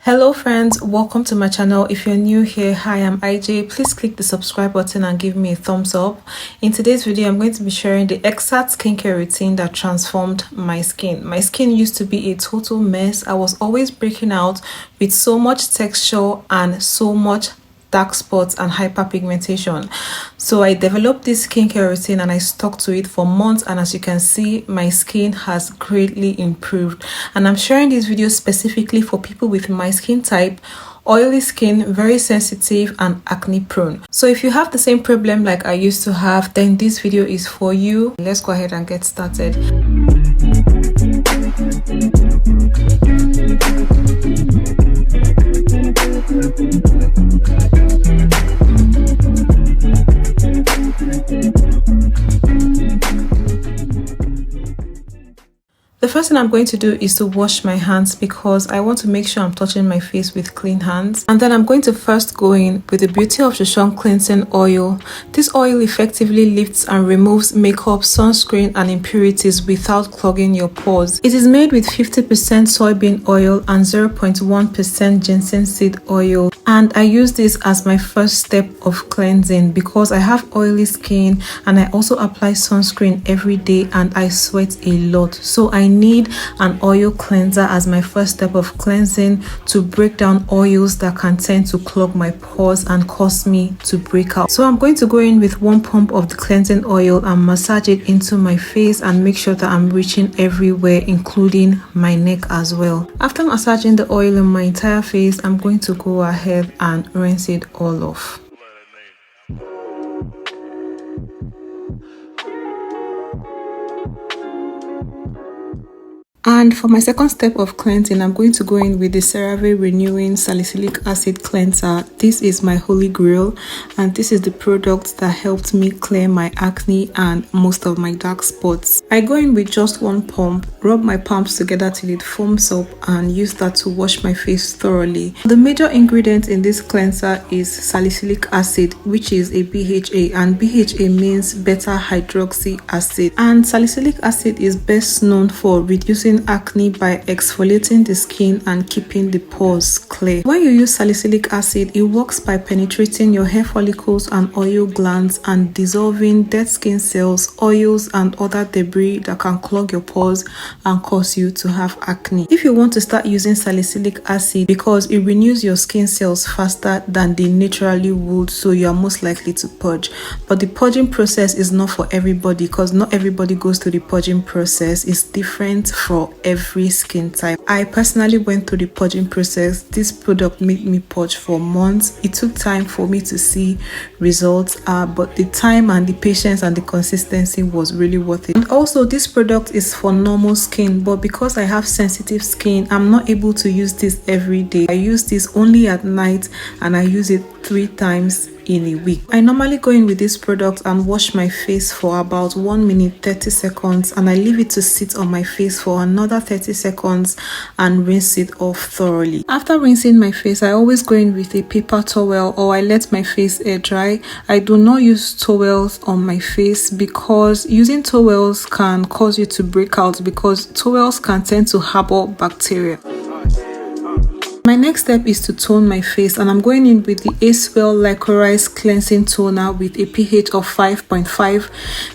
Hello friends, welcome to my channel. If you're new here, hi, I'm iJay. Please click the subscribe button and give me a thumbs up. In today's video, I'm going to be sharing the exact skincare routine that transformed my skin. My skin used to be a total mess. I was always breaking out with so much texture and so much dark spots and hyperpigmentation. So I developed this skincare routine and I stuck to it for months, and as you can see, my skin has greatly improved. And I'm sharing this video specifically for people with my skin type: oily skin, very sensitive, and acne prone. So if you have the same problem like I used to have, then this video is for you. Let's go ahead and get started. The first thing I'm going to do is to wash my hands because I want to make sure I'm touching my face with clean hands. And then I'm going to first go in with the Beauty of Joseon cleansing oil. This oil effectively lifts and removes makeup, sunscreen, and impurities without clogging your pores. It is made with 50% soybean oil and 0.1% ginseng seed oil. And I use this as my first step of cleansing because I have oily skin and I also apply sunscreen every day and I sweat a lot. So I need an oil cleanser as my first step of cleansing to break down oils that can tend to clog my pores and cause me to break out. So I'm going to go in with one pump of the cleansing oil and massage it into my face and make sure that I'm reaching everywhere, including my neck as well. After massaging the oil in my entire face, I'm going to go ahead and rinse it all off. And for my second step of cleansing, I'm going to go in with the CERAVE Renewing Salicylic Acid Cleanser. This is my holy grail, and this is the product that helped me clear my acne and most of my dark spots. I go in with just one pump, rub my palms together till it foams up, and use that to wash my face thoroughly. The major ingredient in this cleanser is salicylic acid, which is a BHA, and BHA means beta hydroxy acid. And salicylic acid is best known for reducing acne by exfoliating the skin and keeping the pores clear. When you use salicylic acid, it works by penetrating your hair follicles and oil glands and dissolving dead skin cells, oils, and other debris that can clog your pores and cause you to have acne. If you want to start using salicylic acid, because it renews your skin cells faster than they naturally would, so you are most likely to purge. But the purging process is not for everybody because not everybody goes through the purging process. It's different for every skin type. I personally went through the purging process. This product made me purge for months. It took time for me to see results, but the time and the patience and the consistency was really worth it. And also, this product is for normal skin, but because I have sensitive skin, I'm not able to use this every day. I use this only at night and I use it 3 times in a week. I normally go in with this product and wash my face for about 1 minute 30 seconds, and I leave it to sit on my face for another 30 seconds and rinse it off thoroughly. After rinsing my face, I always go in with a paper towel, or I let my face air dry. I do not use towels on my face because using towels can cause you to break out, because towels can tend to harbor bacteria. My next step is to tone my face, and I'm going in with the ACNE Liquorized Cleansing Toner with a pH of 5.5.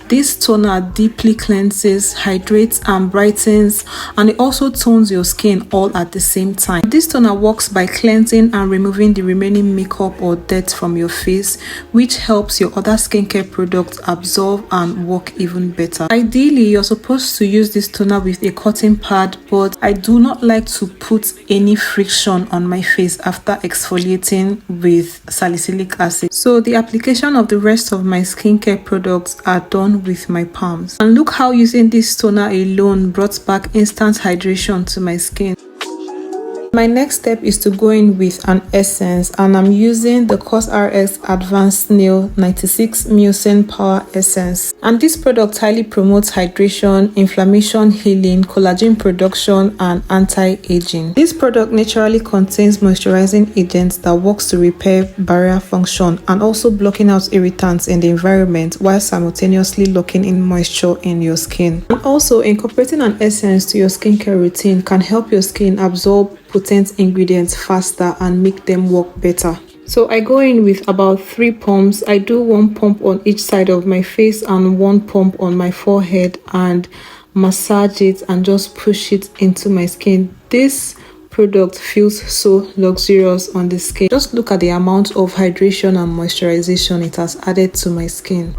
This toner deeply cleanses, hydrates, and brightens, and it also tones your skin all at the same time. This toner works by cleansing and removing the remaining makeup or dirt from your face, which helps your other skincare products absorb and work even better. Ideally, you're supposed to use this toner with a cotton pad, but I do not like to put any friction on my face after exfoliating with salicylic acid. So the application of the rest of my skincare products are done with my palms. And look how using this toner alone brought back instant hydration to my skin. My next step is to go in with an essence, and I'm using the COSRX Advanced Nail 96 Mucin Power Essence. And this product highly promotes hydration, inflammation healing, collagen production, and anti-aging. This product naturally contains moisturizing agents that works to repair barrier function and also blocking out irritants in the environment while simultaneously locking in moisture in your skin. And also, incorporating an essence to your skincare routine can help your skin absorb potent ingredients faster and make them work better. So I go in with about 3 pumps. I do 1 pump on each side of my face and 1 pump on my forehead and massage it and just push it into my skin. This product feels so luxurious on the skin. Just look at the amount of hydration and moisturization it has added to my skin.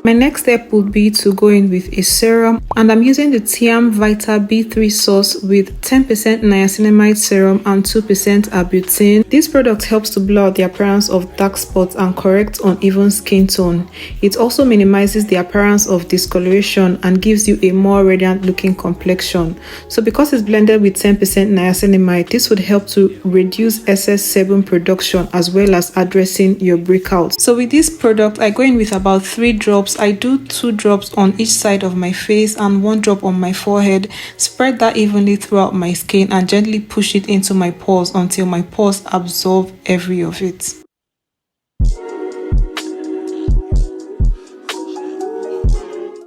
My next step would be to go in with a serum, and I'm using the Tiam Vita B3 sauce with 10% niacinamide serum and 2% arbutin. This product helps to blur out the appearance of dark spots and correct uneven skin tone. It also minimizes the appearance of discoloration and gives you a more radiant looking complexion. So because it's blended with 10% niacinamide, this would help to reduce excess sebum production as well as addressing your breakouts. So with this product, I go in with about 3 drops. I do 2 drops on each side of my face and 1 drop on my forehead. Spread that evenly throughout my skin and gently push it into my pores until my pores absorb every of it.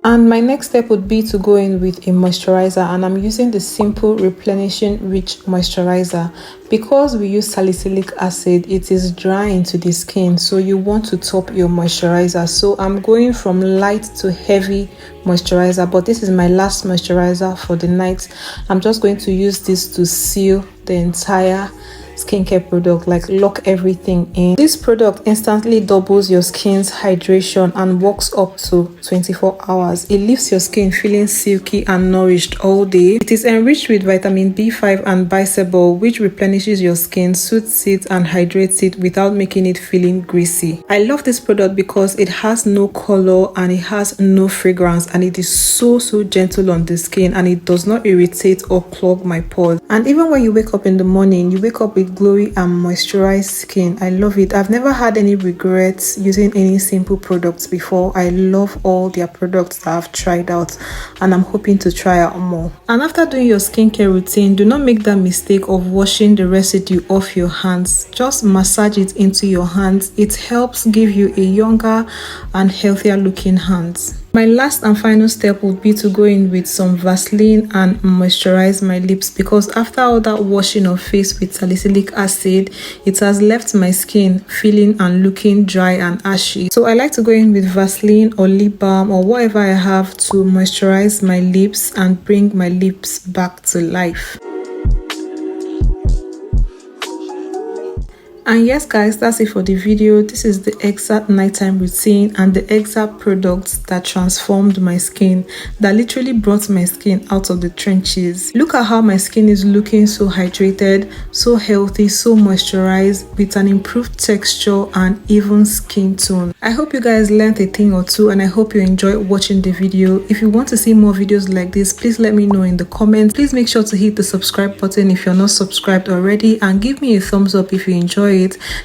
And my next step would be to go in with a moisturizer, and I'm using the Simple Replenishing Rich Moisturizer. Because we use salicylic acid, it is drying to the skin, so you want to top your moisturizer. So I'm going from light to heavy moisturizer, but this is my last moisturizer for the night. I'm just going to use this to seal the entire skincare product, like lock everything in. This product instantly doubles your skin's hydration and works up to 24 hours. It leaves your skin feeling silky and nourished all day. It is enriched with vitamin B5 and bisabolol, which replenishes your skin, soothes it and hydrates it without making it feeling greasy. I love this product because it has no color and it has no fragrance, and it is so gentle on the skin, and it does not irritate or clog my pores. And even when you wake up in the morning, you wake up with glowy and moisturized skin. I love it. I've never had any regrets using any Simple products before. I love all their products that I've tried out, and I'm hoping to try out more. And after doing your skincare routine, do not make that mistake of washing the residue off your hands. Just massage it into your hands. It helps give you a younger and healthier looking hands. My last and final step would be to go in with some Vaseline and moisturize my lips, because after all that washing of face with salicylic acid, it has left my skin feeling and looking dry and ashy. So I like to go in with Vaseline or lip balm or whatever I have to moisturize my lips and bring my lips back to life. And yes guys, that's it for the video. This is the exact nighttime routine and the exact products that transformed my skin, that literally brought my skin out of the trenches. Look at how my skin is looking so hydrated, so healthy, so moisturized, with an improved texture and even skin tone. I hope you guys learned a thing or two, and I hope you enjoyed watching the video. If you want to see more videos like this, please let me know in the comments. Please make sure to hit the subscribe button if you're not subscribed already, and give me a thumbs up if you enjoy it.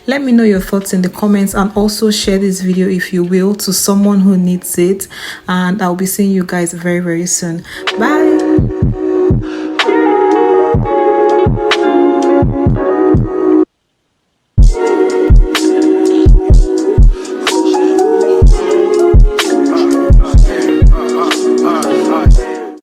Let me know your thoughts in the comments, and also share this video if you will to someone who needs it. And I'll be seeing you guys very soon. Bye.